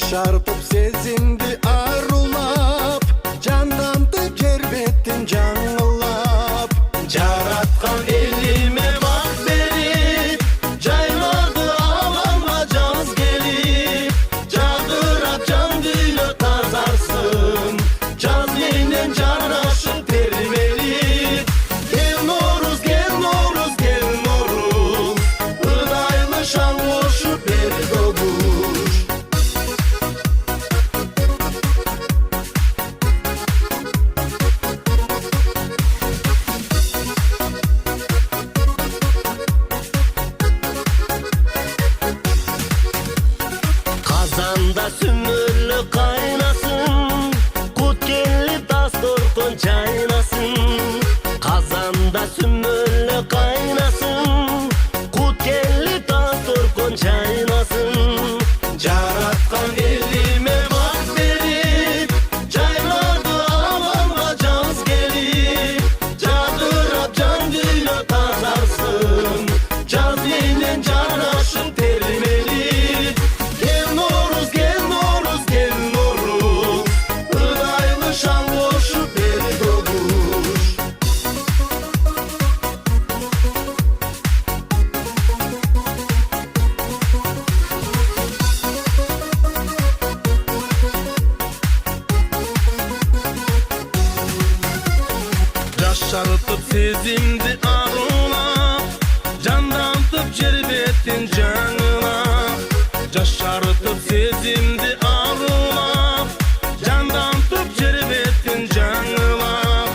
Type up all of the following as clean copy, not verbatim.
Yaşartıp sezimdi arulap, candandı kerbettin жаңылап. Жаратқан elime bak verip, жайлады алаңға жаз келip. Жадырап жан күйлі тазарсын, жаз менен жарашып термелip. Gel Noruz, gel Noruz, gel Noruz, ıdaylı şan koşup beri doğuş. Kazanda sümürlü kaynasın, kut gelip dasturkun çaynasın. Kazanda sümürlü kaynasın, kut gelip dasturkun çaynasın. Жаратқан elime bak verip, жайлады алаңға жаз келip. Жадырап жан күйлі тазарсын, жаз менен жарашып термелip. Gel Noruz, gel Noruz, gel Noruz, ıdaylı şan koşup beri doğuş. Yaşartıp sezimdi arulap, candantıp cerbettin жаңылап. Yaşartıp sezimdi arulap, candantıp cerbettin жаңылап.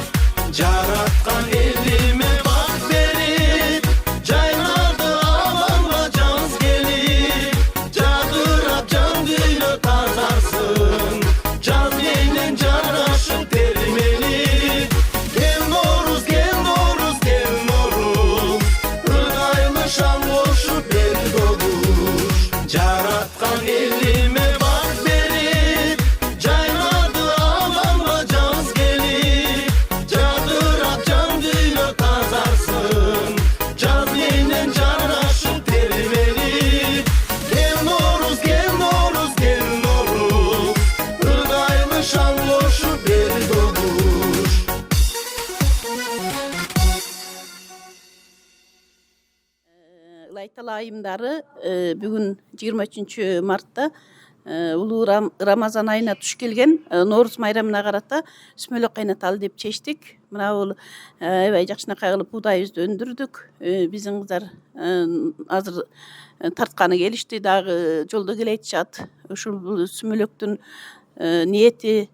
Жаратқан elime bak verip, жайлады алаңға жаз келip. Жадырап жан күйлі тазарсын, жаз менен жарашып термелip. Gel Noruz, gel Noruz, gel Noruz, ıdaylı şan koşup beri doğuş. Жаратқан elime bak verip, jayladı alаңға жаз келip. Жадырап жан күйлі тазарсын, жаз менен жарашып термелip. Gel Noruz, gel Noruz, gel Noruz, ıdaylı şan koşup beri doğuş. Ылайта айымдары бүгін 23 мартта улуу Рамазан айына туш келген Норuz майрамына карата сүмөлөк кайнаталы деп чечтик. Мына бул аябай жакшынакай кылып буудайыбызды өндүрдүк. Биздин кыздар азыр тартканы келишти, дагы жолдо келе айтышат. Ушул сүмөлөктүн ниети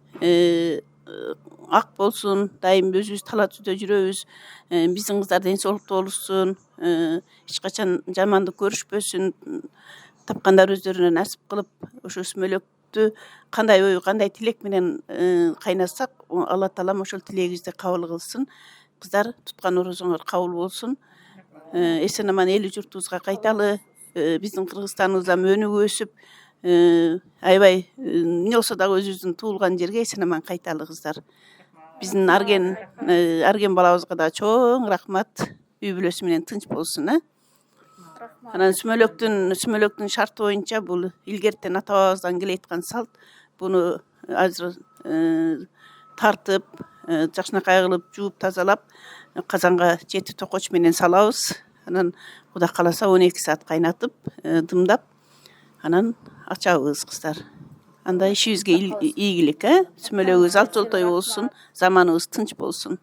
ак болсун, дайым өзүбүз талаа түздө жүрөбүз. Биздин кыздар ден соолуктуу болушсун, эч качан жамандык көрүшпөсүн. Тапкандар өздөрүнө насип кылып, ошо сүмөлөктү кандай ой, кандай тилек менен кайнасак, Алла таалам ошол тилегибизди кабыл кылсын. Кыздар туткан орозоңор кабыл болсун. Эсен аман эл журтубузга кайталы, биздин Кыргызстаныбызда өнүгүп өсүп, аябай эмне болсо дагы өзүбүздүн туулган жерге эсен аман кайталы кыздар. Биздин арген балабызга да чоң рахмат. Үй бүлөсү менен тынч болсун. Анан сүмөлөктүн шарты боюнча бул илгертен ата бабабыздан келе аткан салт. Буну азыр тартып, жакшынакай кылып жууп тазалап, казанга 7 токоч менен салабыз. Анан Кудай кааласа 12 саат кайнатып, дымдап, анан ачабыз кыздар. Анда ишибизге ийгилик, сүмөлөгүбүз алт жолтой болсун, заманыбыз тынч болсун.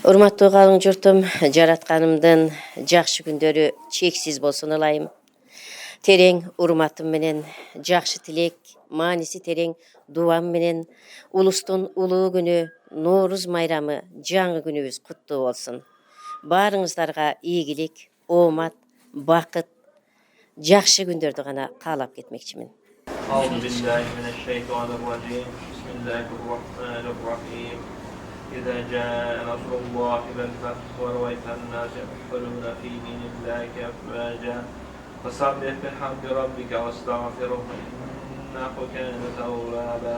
Урматтуу калың журтум, жаратканымдын жакшы күндөрү чексиз болсун ылайым. Терең урматым менен, жакшы тилек, мааниси терең дуам менен улустун улуу күнү Норuz майрамы жаңы күнүбүз куттуу болсун. Баарыңыздарга ийгилик, оомат, бакыт, жакшы күндөрдү гана каалап кетмекчимин. إذا جاء نصر الله والفتح ورأيت الناس يدخلون في دين الله أفواجا فسبح بحمد ربك واستغفره إنه كان توابا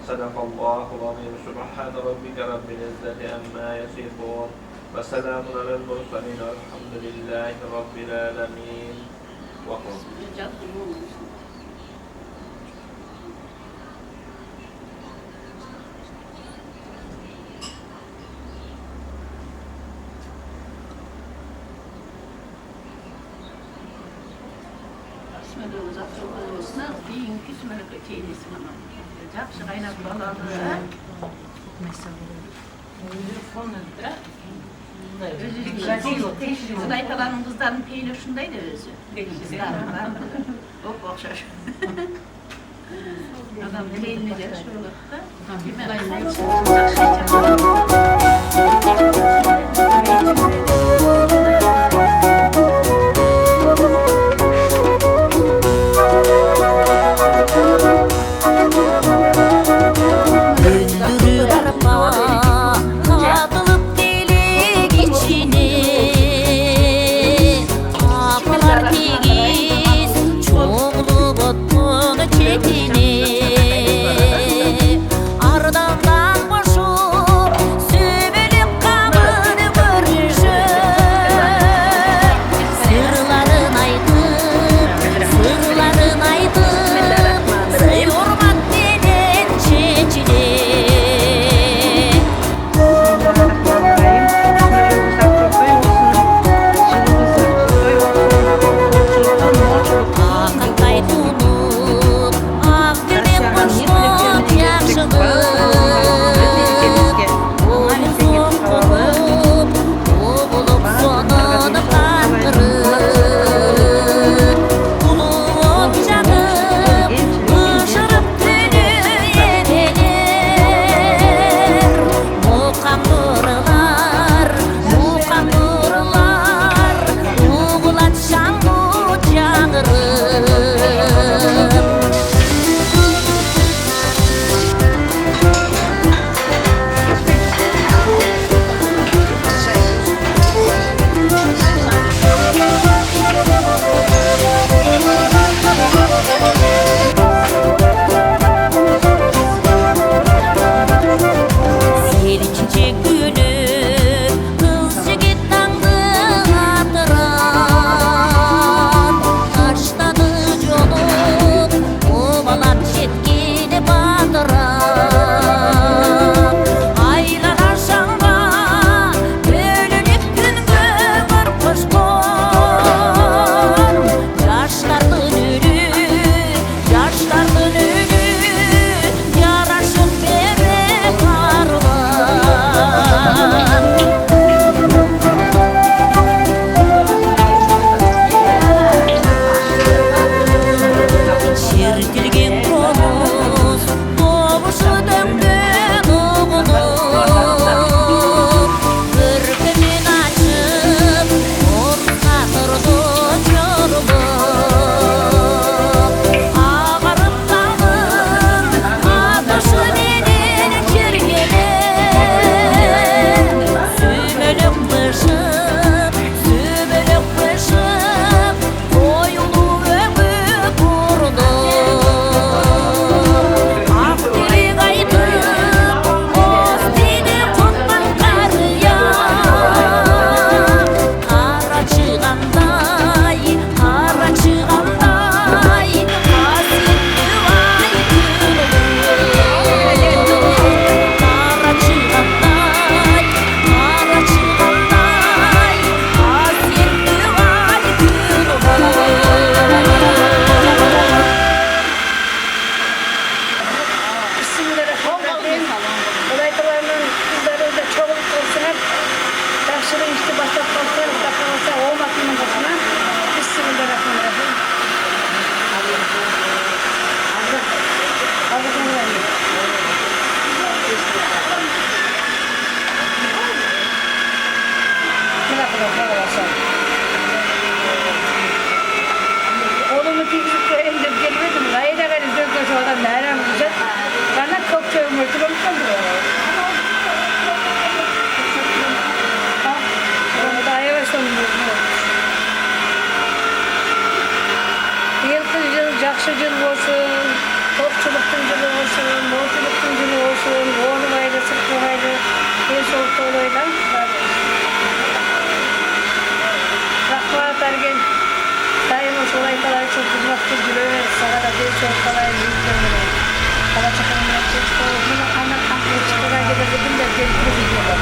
صدق الله العظيم سبحان ربك رب العزة عما يصفون وسلام على المرسلين والحمد لله رب العالمين. Şuna keyinki sümölökö çeynesi mana. Jakşı qaynap balalı. Kızday kalanın kızların peynir şundaydı özü. Hop okşaş. Adam peyniri şurada. Gündürü arpa atılıp delik içine Apılar tegiz çoğulu bottun çetine Ardından boşup sübülüp kabını görüşüp Sırların aydıp Sır orman denen çeçine Akıntay tunup, akdilip boşlup yaşılıp Oğuzun tunup, oğulup sonunu kandırıp Ulup canıp, ışırıp tünü yedeler Muqam nurlar, Uğulat şangu çağırıp Selinçe günü kız jigit tangdı atıran Taşladı jolup obalap jetkeni batıran Aylanar şanga bölünüp күнгө көрpüşkon Yaşlardın ölü Yaraşıp berep arılan Şertilgen koluz Doğuşu döngön oğulup Kırkının açıp Orta durdu yorulup Ağarıp dağın Atışı denen kergeler Sümölüp pışıp Koyulu ömüp vurulup Akdili qaytıp Oz didi tutman karıya Kara çıganday Hasretli vay gülüm Kara çıganday Hasretli vay gülüm Bismillahirrahmanirrahim. Olaytalarının kızları da çabuk olsun hep. Yaşlı işte başak olsa, başak olsa olmasının başına. Bismillahirrahmanirrahim. Allah'ın verdiği. Ne kadar arkadaşlar. Oğlumu tikizip koyayım deyip gelmedim. Rayda gari döküyor şu adam nereden güzel. Bana çok çövmüştür onu sanırım. Onu da yavaş olmuyor. Yılkı yıl, jakşı yıl olsun. Topçuluktun yılı olsun. Moğulçuluktun yılı olsun. Oğlu ayda, sırtlı ayda. Bir soğukta olayla. Rahma atarken daima solay kalay çok hizmetli gülüyor. Sana da bir çok kalay büyükler. Kala çakanın yapacak. Bunu kaynak kampına çıkılar gidelim de gelip gidiyorlar.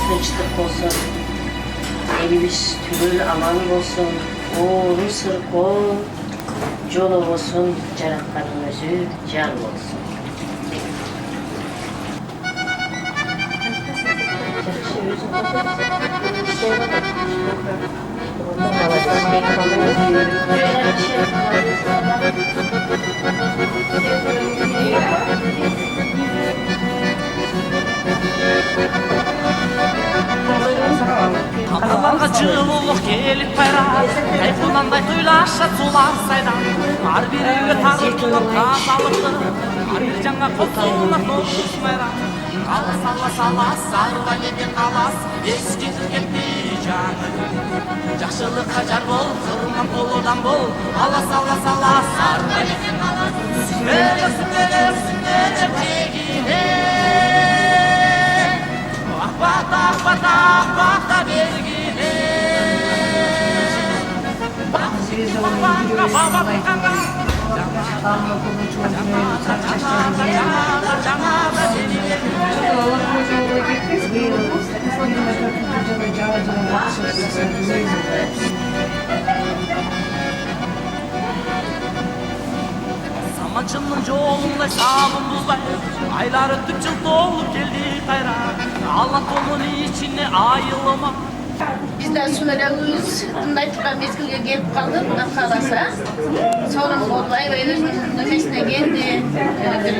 tınçlık olsun. Elimiz türül aman olsun. Oğlu sırkol, yolu olsun. Yaratkanın özü can olsun. Kafalarga жылулық келіп қайрат Тайфунандай тойлаша сулар сайдан Ар бириге тарылып тазалықты Ар бир жаңа қосылына тоғыз майран Алас алас алас сарыла деген қалас Ескетіп кетті жаңы Жақшылыққа жар бол, қырман толудан бол Алас алас алас сарыла деген қалас Сүмелер тегіне Ахбата бергіне Заманшының жолындай сабын бұзбай Айлар өтіп жыл толып келді қайра Алла толын içine ayılma Bizler Sümelagüz tındaytıkla mezgilge gelip kaldı, buna kalasa. Sonra olay ve özünün nömesine geldi. Bir 3-4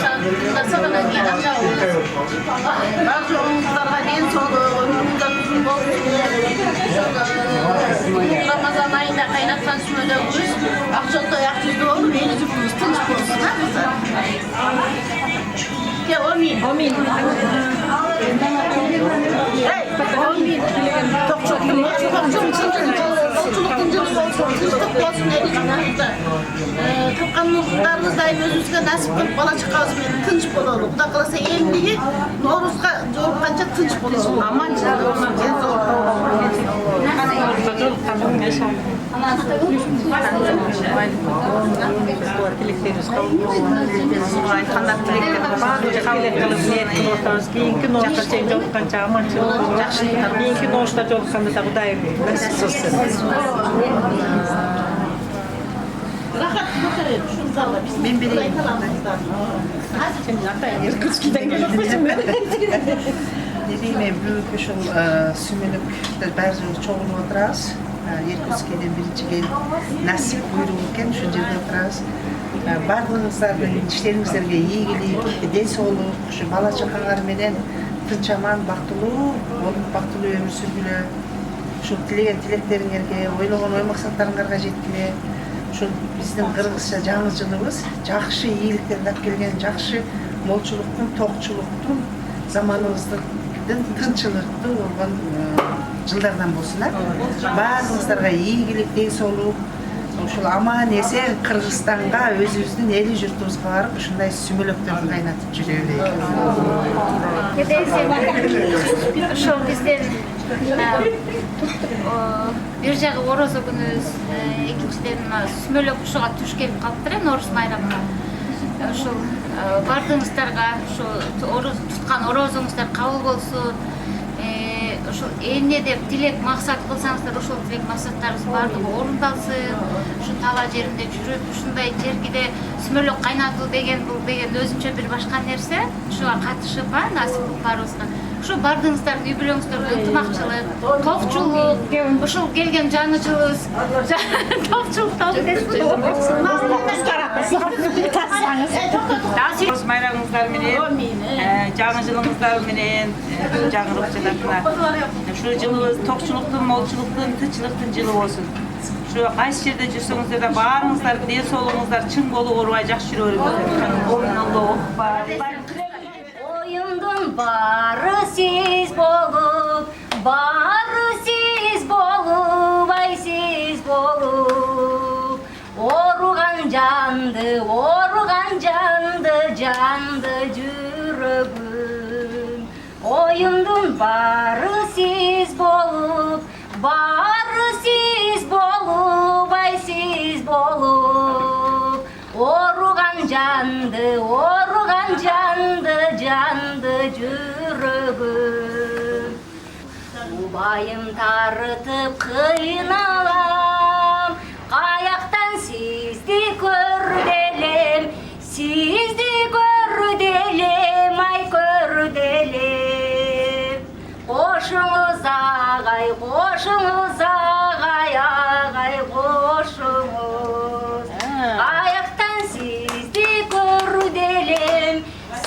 saat tındasa da ben aşağı olur. Bazı omuzlarga den solu, ömrümüzden uzun olsun. Ramazan ayında kaynatkan Sümelagüz, akçolda yaktüzde olur, el yüzümüz tınç olsun. Ya omin. Omin. Topkanlıklarınızda özünüzge nasip kılıp bala çıkağızымен tınç bolalım. Bu da kalasa emniği Noruzga jolukkanca tınç bolalım. Aman canım. Tileklerimiz kabul айтқандар тілектерді барлығы қабыл қылып ниет қылып отырмыз. Кейінгі ноғышта сен жолыққанша аманшылық болсын. Кейінгі ноғышта жолыққанда да Құдайым нәсіп қылсын. Ben bileyim. Sen zaten Irkutsk'den gelmişsin. Dediğim büyük şu sümünükte bazı çoğunu oturağız. Irkutsk'den birinci gelip nasip buyruğunken şu жерде oturağız. Барлығыңыздардың іштеріңіздерге игілік, денсаулық, şu бала чақаңар менен тынч аман, бактылуу болуп, бактылуу өмүр сүргүлө. Şu тілеген тілектериңерге, ойлогон ой максаттарыңарга жеткиле. Şu биздин кыргызча жаңы жылыбыз жакшы ийгиликтерди алып келген, жакшы молчулуктун, токчулуктун, заманыбыздын тынчылыктуу болгон жылдардан болсун. Баарыңыздарга ийгилик, денсаулык, ушул аман эсен Кыргызстанга, өзүбүздүн эли журтубузга барып, ушундай сүмөлөктөрдү кайнатып жүрөлү. Ошол бизден бир жагы орозо күнүбүз, экинчиден сүмөлөк ушуга туш келип калыптыр, Нооруз майрамына. Ушул бардыгыңыздарга ушу туткан орозоңуздар кабыл болсун. Ушул эмне деп тилек максат кылсаңыздар, ошол тилек максаттарыңыз баардыгы орундалсын. Ушу тала жеринде жүрүп, ушундай жерге сүмөлөк кайнатуу деген бул деген өзүнчө бир башка нерсе. Ушуга катышып, насип кылып барыбызга. Ушу бардыгыңыздардын үй бүлөңүздөргө ынтымакчылык, токчулук, ушул келген жаңы жылыбыз токчулук Нооруз майрамыңыздар менен, жаңы жылыңыздар менен, жаңырып жататына. Ушу жылыбыз токчулуктун, молчулуктун, тынччылыктын жылы болсун. Ушу кайсы жерде жүрсөңүздөр да баарыңыздар ден соолугуңуздар чың болуп, оорубай жакшы жүрө бериңиздер. Oyundun barı siz bolup, ay siz bolup. Orugan candı, candı yüreğim. Oyundun barı siz bolup, ay siz bolup. Orugan candı, candı yüreğim. Вайым тарытып кыйналам, каяктан сизди көрделем, сизди көрделем, ай көрделем. Кошуңуз агай, агай кошуңуз. Каяктан сизди көрделем,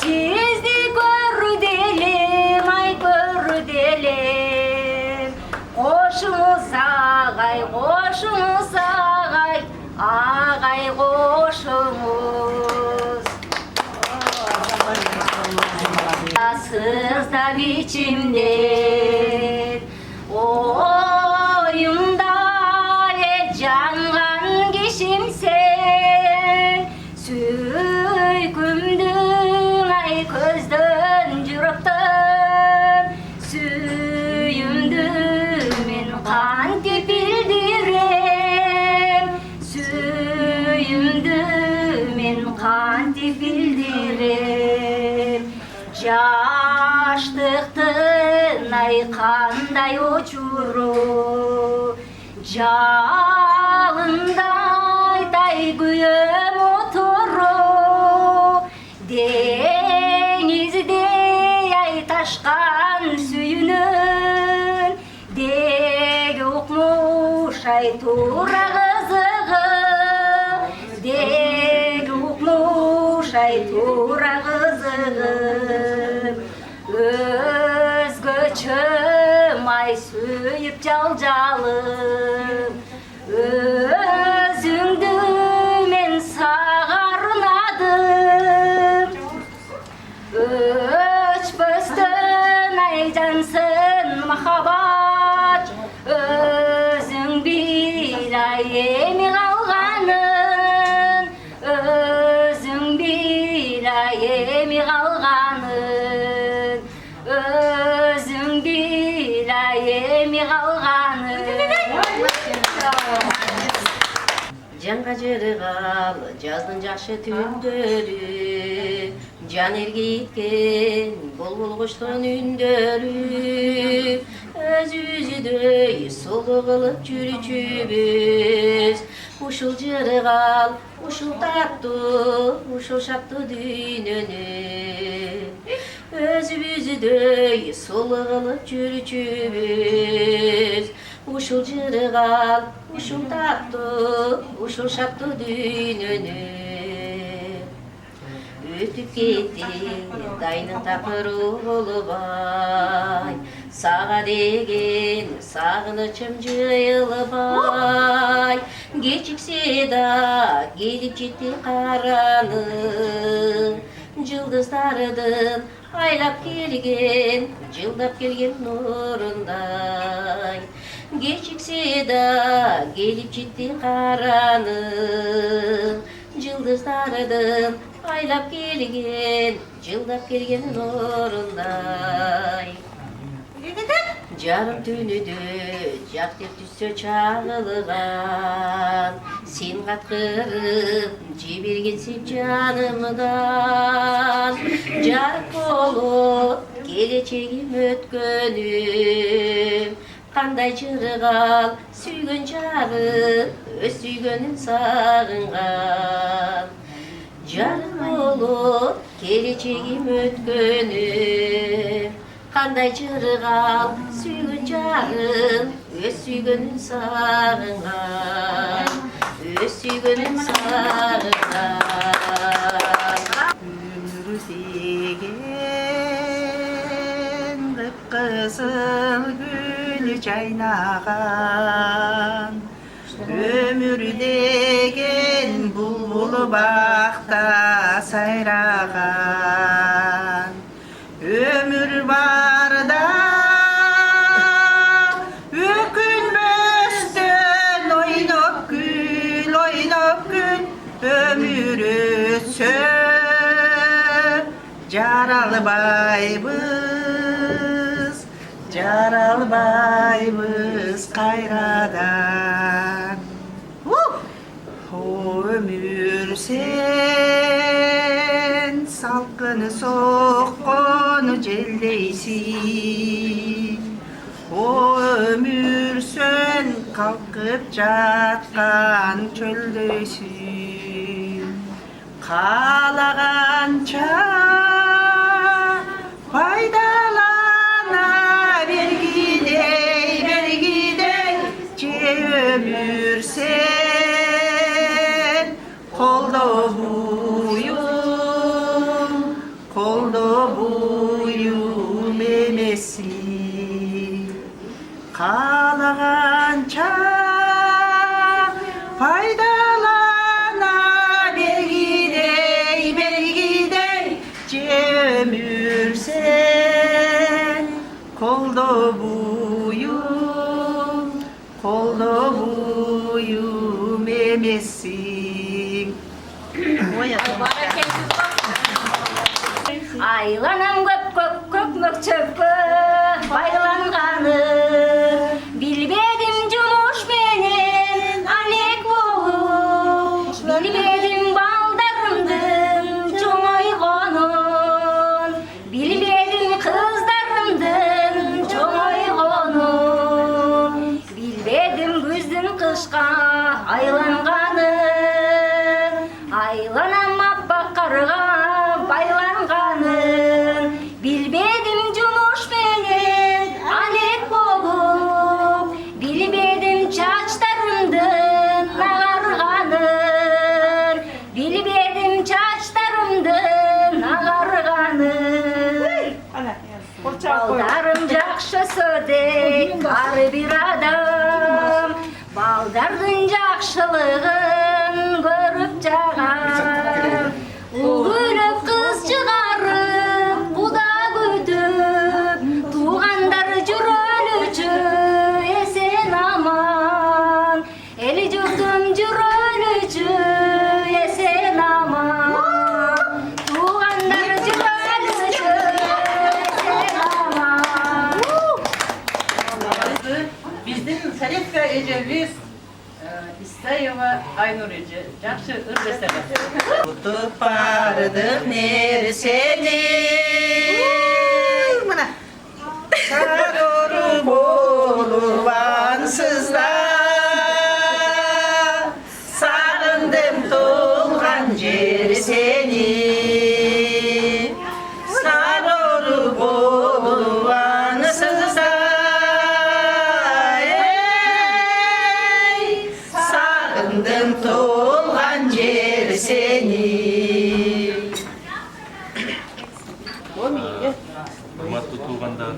сизди көрделем, ай көрделем. Кошуңуз агай, агай кошуңуз. Сыздап ичимден оюмда жанган кишим сен, сүйкүмдүң ай көздөн жүрөктөн, сүйүмдү мен кантип билдирем, сүйүмдү мен кантип билдирем. Жаштыктын ай кандай учуру, жалындай тай күйөм отуру, деңиздей ай ташкан сүйүнүн, деги укмуш ай туура кызыгы, деги укмуш ай туура кызыгы. Өзгөчө май сүйүп жалжалым, өзүңдү мен сага арнадым. Өчпөстөн ай жансын махабат, өзүң бир ай эми калганын, өзүң бир ай эми калганын, өзүң бир ай эми калганын. Жанга жыргал жаздын жакшы түндөрү, жан эргиткен булбул куштун үндөрү, өзүбүздөй сулуу кылып жүрчүбүз. Ушул жыргал, ушул таттуу, ушул шаттуу дүйнөнү, өзүбүздөй сулуу кылып жүрчүбүз. Ушул жыргал, ушул таттуу, ушул шаттуу дүйнөнү. Өтүп кетти дайнын такыры болбай, сага деген сагынычым жыйылбай. Кечиксе да келип жетти караның, жылдыздардын айлап келген, жылдап келген нурундай. Кечиксе да келип жетти караның, жылдыздардын айлап келген, жылдап келген нурундай. Жарым түнүдө жактыр түссө чагылган, сен каткырып жибергенсиң жанымдан. Жарык болуп келечегим өткөнүм, кандай жыргал сүйгөн жарым, өз сүйгөнүн сагынган. Жарык болуп келечегим өткөнүм, кандай жыргал сүйгөн жарым, өз сүйгөнүн сагынган, өз сүйгөнүн сагынган. Өмүр деген кып-кызыл гүл жайнаган, өмүр деген булбул бакта сайраган. Өмүр барда өкүнбөстөн ойноп күл, өмүр өтсө жаралбайбыз кайрадан. Өмүр сен салкын соккон желдейсиң, қалқып жатқан чөлдөйсің қалағанша пайдалана бергідей же өмір сен қолда буйым емессің қалағанша пайдалана бергідей же өмір сен қолда буйым емессің. Айланам көк мөкчөпкө байланғаны билбедим жумуш менен алек болуп билбедим балдарымдын чоңойгонун билбедим кыздарымдын чоңойгонун билбедим күздүн кышка айланганын айланам аппак карга байланғанын билбедим жумуш менен алек болуп билбедим чачтарымдын агарганын билбедим чачтарымдын агарганын балдарым жакшы сөдек ар бир адам балдардын жакшылыгын көрүп жагам Uğurlup kız çıkarıp kuda güdüp Tuğanдар jürölücü esen aman Eli jurdum jürölücü esen aman Tuğanдар jürölücü esen aman Біздің Советка ежелбіз İstayeva Aynur Ece. Жақсы ырбеседі. Tutup bardık neresini Sarı olur ansızda Sağındım tulgan cer seni Sarı olur ansızda Sağındım tulgan cer seni Урматтуу туугандар,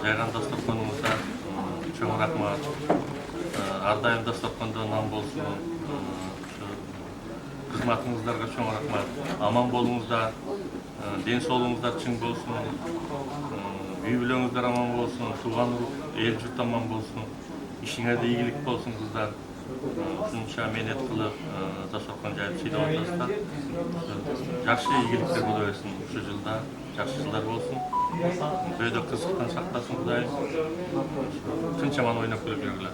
жайган дасторконуңузда чоң рахмат. Ар дайым дасторкондо нан болсун. Кызматыңыздарга чоң рахмат. Аман болуңуздар, ден соолугуңуздар чың болсун. Үй бүлөңүздөр аман болсун, тууган урук, эл журт аман болсун. Ишиңерде ийгилик болсун кыздар. Ушунча мээнет кылып дасторкон жайып чыйдап атасыздар. Жакшы ийгиликтер боло берсин ушул жылда. Жақсы жылдар болсын. Бөйдө кызыктан сактасын Кудайым. Тынчаман ойнап күлүп жүргүлөр.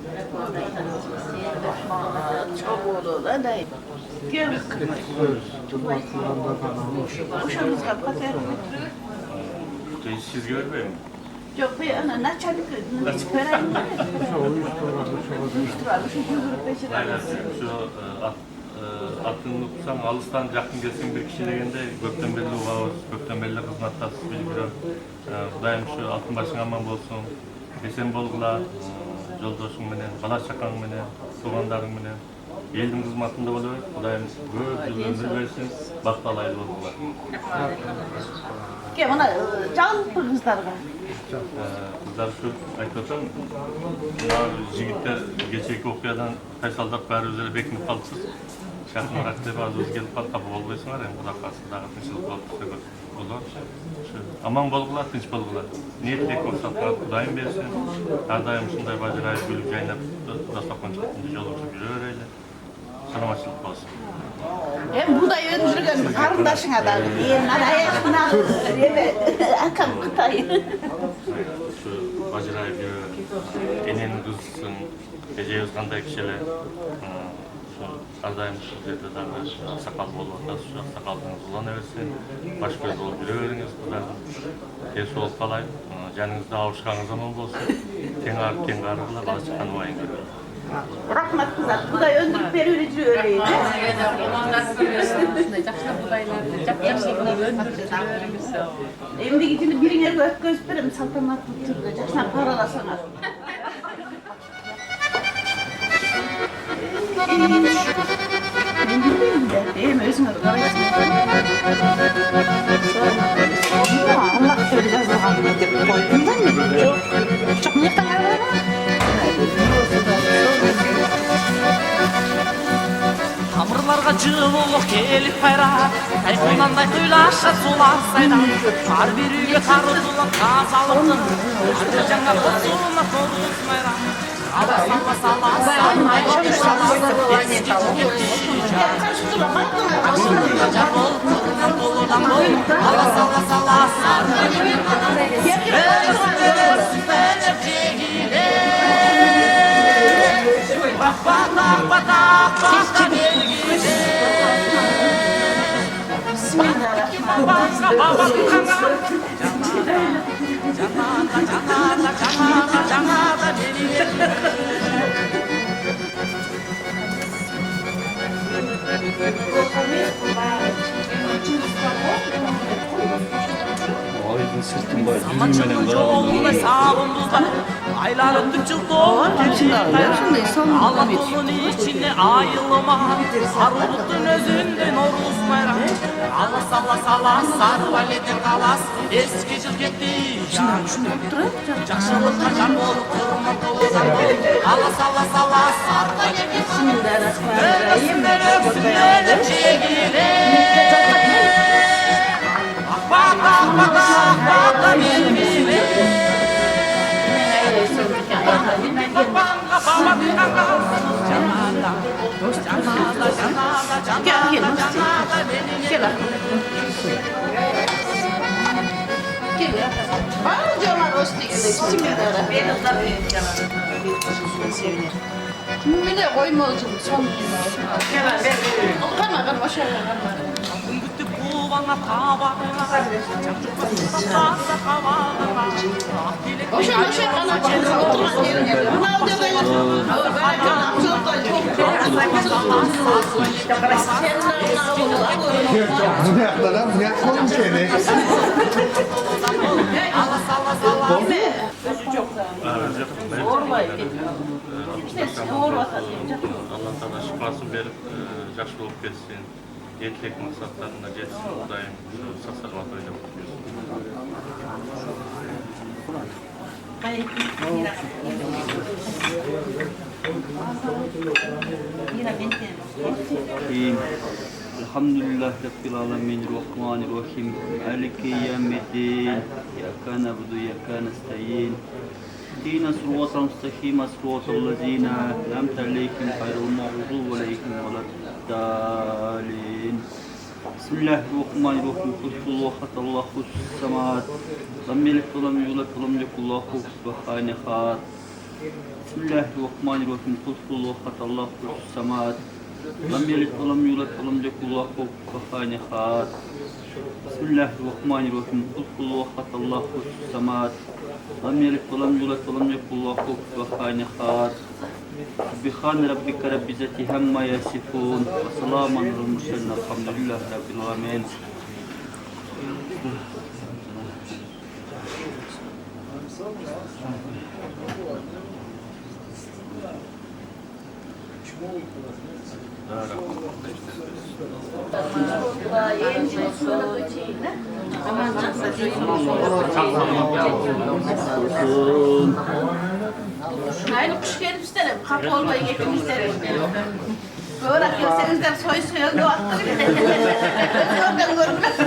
Сизге бербейм. Жоқ, ана начальник Атын ұтсаң, алыстан жақын келсең бір кіші дегенде көптен белі уғауыз, көптен белі қызматтасыз білгіріп. Құдайым шу алтын башың аман болсын, бесен болғыла, жолдошың менен, бала шақаң менен, туғандарың менен, елдің қызматында болу, Құдайым көп жыл өмір берсін, бақталайды болғыла. Мына жалпы қыздарға. Қыздар шу айтып отырм, жігіттер кечээки окуядан кайсалдап баары өздері бекініп қалыпсыз. Жақынырақ деп аз өз келіп қалып қапы болбайсыңар, Құда қаласа дағы тынчылық болып тұрса болар. Аман болғыла, тынч болғыла. Ниеттек мақсатқа Құдайым берсін. Әрдайым ушундай бажырайып күлүп жайнап дастархан чатында жолугушуп жүрө берели. Саламатчылык болсун. Будай өтіп жүрген қарындашыңа да аяғына акам Қытай. Бажырайып жүрө, эненин кызысың, эжебиз кандай кишилер. Ардайым ушул жерде дагы сакал болуп атасыз, ушул сакалдыңыз улана берсин, баш көз болуп жүрө бериңиз, Кудайым. Тез болуп калайын, Canınızda avuşkanız zaman olsun. Tenger kılar bala çıkan vayın görür. Rahmat kızlar. Bu da öndürüp beriberici öyleydi. Endi gidini birine gösterim saltanatlı türlü. Jaksana paralasana. Değil mi? Özüne de karayasın. Allah söyleyeceğiz bakalım. Koydundan mı? Çok niyaktan var. Тамырларга жылуулук келип кайрат тайкунандай туйлаша сулар сайдан ар бир үйгө тартылган тазалыктын ар бир жаңа косуна торус майрам ала сала Aydın sırtın bay, düzün menen жолундай сагындуздар айланып түп жылдоо ала тулун ичинде айылман арулуктун өзүндөй норус майрам ала сала сары балетен калас эски жыл кетти жакшылыкка жар болуп кырман толган ала сала сары балетен өксүнөр жегиле Bata melvile Kimine koymolcum son. Kana başa Kubana tabağına Çocuklarsa havağına Oşa kana oturma yerine. Buna da Allah sana şifasını verip yaş olup geçsin. Yetlek maksatlarına geçsin. Daim sağlıkla oynayıp Elhamdülillah Rabbil Alemin Rahmanirrahim Maliki Yevmiddin İyyâke na'budu ve iyyâke nestaîn İhdina sıratal mustakîm sıratal lezîne en'amte aleyhim gayril mağdûbi aleyhim veleddâlîn Bismillahirrahmanirrahim Kul huvallahu Allahus samad Lam yelid ve lam yulad ve lam yekul lahu kufuwan ahad Bismillahirrahmanirrahim Kul huvallahu Allahus samad Lam yelid ve lam yulad ve lam yekul lahu kufuwan ahad Bismillahirrahmanirrahim Kul huvallahu Allahus samad Lam yelid ve lam yulad ve lam yekul lahu kufuwan ahad Subhan rabbika rabbil izzati amma yasifun ve selamun alel murselin elhamdülillahi rabbil alamin. Aynı kuş gelip isterim. Kapı olmayı getirip isterim. Böyle gelseniz de soy soya doğattırın. Oradan görmez.